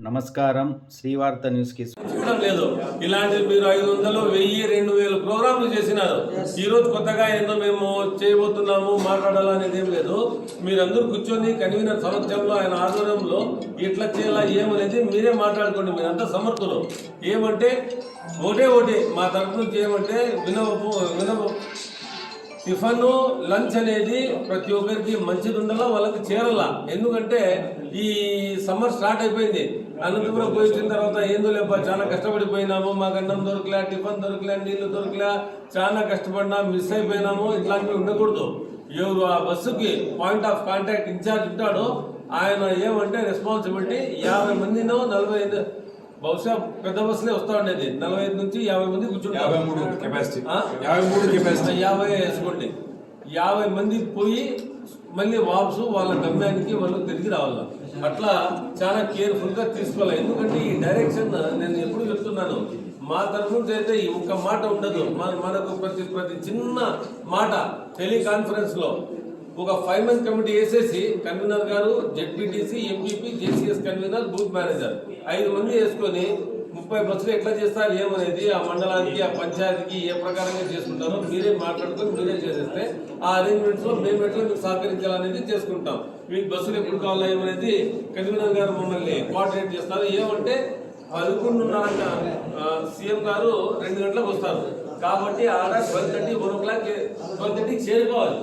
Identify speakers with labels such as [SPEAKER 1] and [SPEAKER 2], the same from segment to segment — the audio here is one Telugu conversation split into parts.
[SPEAKER 1] నమస్కారం. శ్రీవార్త న్యూస్కి
[SPEAKER 2] లేదు. ఇలాంటి మీరు 500, 1000, 2000 ప్రోగ్రాంలు చేసినారు. ఈ రోజు కొత్తగా ఏందో మేము చేయబోతున్నాము మాట్లాడాలనేది ఏం లేదు. మీరందరూ కూర్చొని కన్వీనర్ సమక్షంలో ఆయన ఆధ్వర్యంలో ఎట్లా చేయాలా ఏమనేది మీరే మాట్లాడుకోండి. మీరంతా సమర్థులు. ఏమంటే ఒకటే మా తరఫు నుంచి ఏమంటే వినవు టిఫన్ లంచ్ అనేది ప్రతి ఒక్కరికి మంచిది ఉండాలా, వాళ్ళకి చేరాలా. ఎందుకంటే ఈ సమ్మర్ స్టార్ట్ అయిపోయింది. అనంతపురం పోయి వచ్చిన తర్వాత ఏందో లేప చాలా కష్టపడిపోయినాము, మాకు అన్నం దొరకలే, టిఫన్ దొరకలే, నీళ్లు దొరకలే, చాలా కష్టపడినా మిస్ అయిపోయినాము. ఇట్లాంటివి ఉండకూడదు. ఎవరు ఆ బస్సుకి పాయింట్ ఆఫ్ కాంటాక్ట్ ఇన్ఛార్జ్ ఉంటాడో ఆయన ఏమంటే రెస్పాన్సిబిలిటీ 50 మందినో 40 బహుశా పెద్ద బస్సులే వస్తా ఉండేది. 45 నుంచి 50 మంది కూర్చుంటారు. 50 వేసుకోండి. 50 మంది పోయి మళ్ళీ వాపసు వాళ్ళ గమ్యానికి వాళ్ళు తిరిగి రావాలి. అట్లా చాలా కేర్ఫుల్ గా తీసుకోవాలి. ఎందుకంటే ఈ డైరెక్షన్ నేను ఎప్పుడు చెప్తున్నాను, మా తరఫు నుంచి అయితే ఒక్క మాట ఉండదు. మనకు ప్రతి చిన్న మాట టెలికాన్ఫరెన్స్ లో ఒక 5 మంత్ కమిటీ వేసేసి కన్వీనర్ గారు, ZPTC, MPP, JCS convener, booth manager 5 మంది వేసుకొని 30 బస్సులు ఎట్లా చేస్తారు ఏమనేది ఆ మండలానికి ఆ పంచాయతీకి ఏ ప్రకారంగా చేసుకుంటారో మీరే మాట్లాడుకొని మీరే చేసేస్తే ఆ అరేంజ్మెంట్స్ లో మేము ఎట్లా మీకు సహకరించాలనేది చేసుకుంటాం. మీకు బస్సులు ఎప్పుడు కావాలా ఏమనేది కన్వీనర్ గారు మమ్మల్ని కోఆర్డినేట్ చేస్తారు. ఏమంటే 11:30 సీఎం గారు 2 గంటలకు వస్తారు కాబట్టి ఆడ 12:30, 1 o'clock 12:30 చేరుకోవాలి.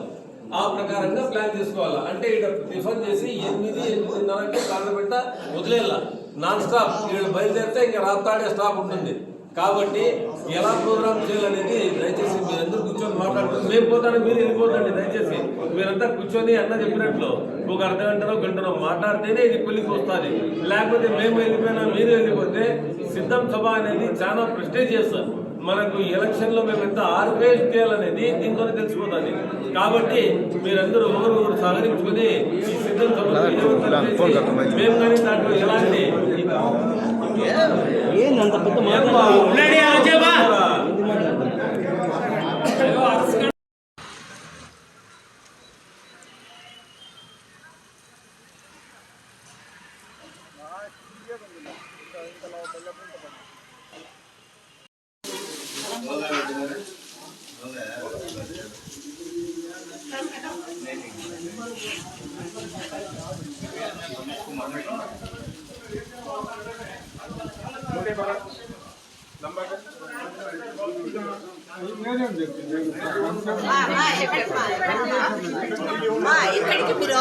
[SPEAKER 2] ఆ ప్రకారంగా ప్లాన్ చేసుకోవాలా. అంటే ఇక్కడ టిఫన్ చేసి 8-8:30కి కాళ్ళబెట్ట వదిలేయాల. నాన్ స్టాప్ ఇక్కడ బయలుదేరితే ఇంకా రాత్తాడే స్టాప్ ఉంటుంది. కాబట్టి ఎలా ప్రోగ్రామ్ చేయాలనేది దయచేసి మీరందరూ కూర్చొని మాట్లాడుతుంది. మేము పోతాను, మీరు వెళ్ళిపోతండి. దయచేసి మీరంతా కూర్చొని అన్న చెప్పినట్లు ఒక అర్ధగంటనో గంటనో మాట్లాడితేనే ఇది పెళ్లికి వస్తుంది. లేకపోతే మేము వెళ్ళిపోయినా మీరు వెళ్ళిపోతే సిద్ధం సభ అనేది చాలా ప్రెస్టేజ్ చేస్తారు. మనకు ఎలక్షన్ లో మేము ఎంత ఆర్గనైజ్ చేయాలనేది దీంతో తెలిసిపోతుంది. కాబట్టి మీరందరూ ఒకరు సహకరించుకుని ఈ సిద్ధం సభ మేము కానీ దాంట్లో ఎలాంటి
[SPEAKER 3] ఇక్కడికి మీరు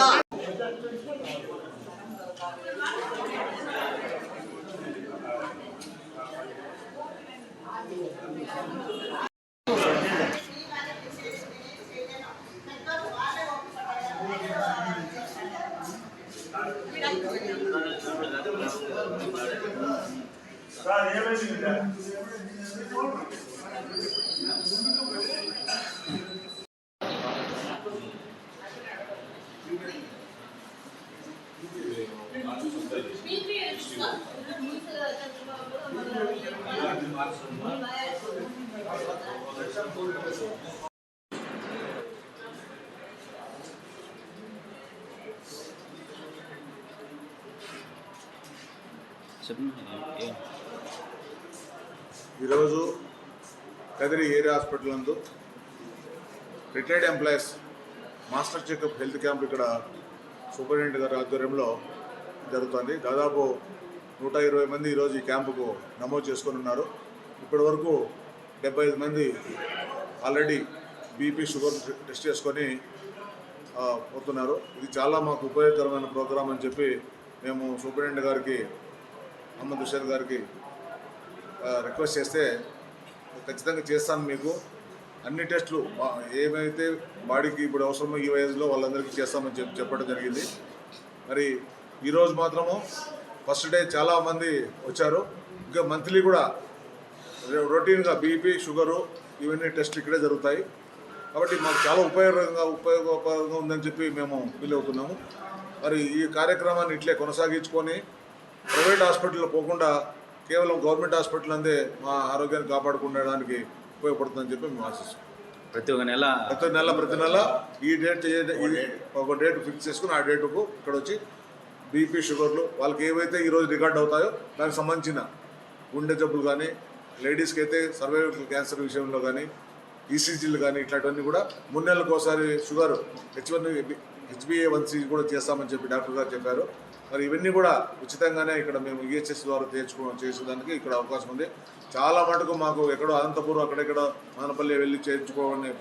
[SPEAKER 4] ఈరోజు కదిరి ఏరియా హాస్పిటల్ నందు retired employees master checkup health camp ఇక్కడ సూపరింటెండెంట్ గారి ఆధ్వర్యంలో జరుగుతుంది. దాదాపు 120 మంది ఈరోజు ఈ క్యాంపుకు నమోదు చేసుకొని ఉన్నారు. ఇప్పటి వరకు 75 మంది ఆల్రెడీ బీపీ, షుగర్ టెస్ట్ చేసుకొని పోతున్నారు. ఇది చాలా మాకు ఉపయోగకరమైన ప్రోగ్రాం అని చెప్పి మేము సూపరింటెండెంట్ గారికి, అహ్మద్ హుసేన్ గారికి రిక్వెస్ట్ చేస్తే ఖచ్చితంగా చేస్తాను, మీకు అన్ని టెస్టులు ఏమైతే బాడీకి ఇప్పుడు అవసరమో ఈ వయసులో వాళ్ళందరికీ చేస్తామని చెప్పడం జరిగింది. మరి ఈరోజు మాత్రము ఫస్ట్ డే చాలామంది వచ్చారు. ఇంకా మంత్లీ కూడా రొటీన్గా బీపీ, షుగరు ఇవన్నీ టెస్టులు ఇక్కడే జరుగుతాయి. కాబట్టి మాకు చాలా ఉపయోగకరంగా ఉందని చెప్పి మేము ఫీల్ అవుతున్నాము. మరి ఈ కార్యక్రమాన్ని ఇట్లే కొనసాగించుకొని ప్రైవేట్ హాస్పిటల్లో పోకుండా కేవలం గవర్నమెంట్ హాస్పిటల్ అందే మా ఆరోగ్యాన్ని కాపాడుకునేడానికి ఉపయోగపడుతుందని చెప్పి మేము ఆశిస్తున్నాం.
[SPEAKER 1] ప్రతి నెల
[SPEAKER 4] ఈ డేట్ ఒక డేట్ ఫిక్స్ చేసుకుని ఆ డేటుకు ఇక్కడ వచ్చి బీపీ షుగర్లు వాళ్ళకి ఏవైతే ఈరోజు రికార్డ్ అవుతాయో దానికి సంబంధించిన గుండె జబ్బులు కానీ లేడీస్కి అయితే సర్వైవల్ క్యాన్సర్ విషయంలో కానీ ఈసీజీలు కానీ ఇట్లాంటివన్నీ కూడా 3 నెలలకు ఒకసారి షుగర్ HbA1c కూడా చేస్తామని చెప్పి డాక్టర్ గారు చెప్పారు. మరి ఇవన్నీ కూడా ఉచితంగానే ఇక్కడ మేము EHS ద్వారా చేసేదానికి ఇక్కడ అవకాశం ఉంది. చాలా మటుకు మాకు ఎక్కడో అనంతపురం అక్కడెక్కడ మదనపల్లి వెళ్ళి చేయించుకోవాలనే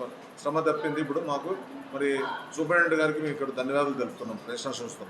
[SPEAKER 4] శ్రమ తప్పింది. ఇప్పుడు మాకు మరి సూపరింటెండెంట్ గారికి మేము ఇక్కడ ధన్యవాదాలు తెలుపుతున్నాం నేషనల్ సంస్థ.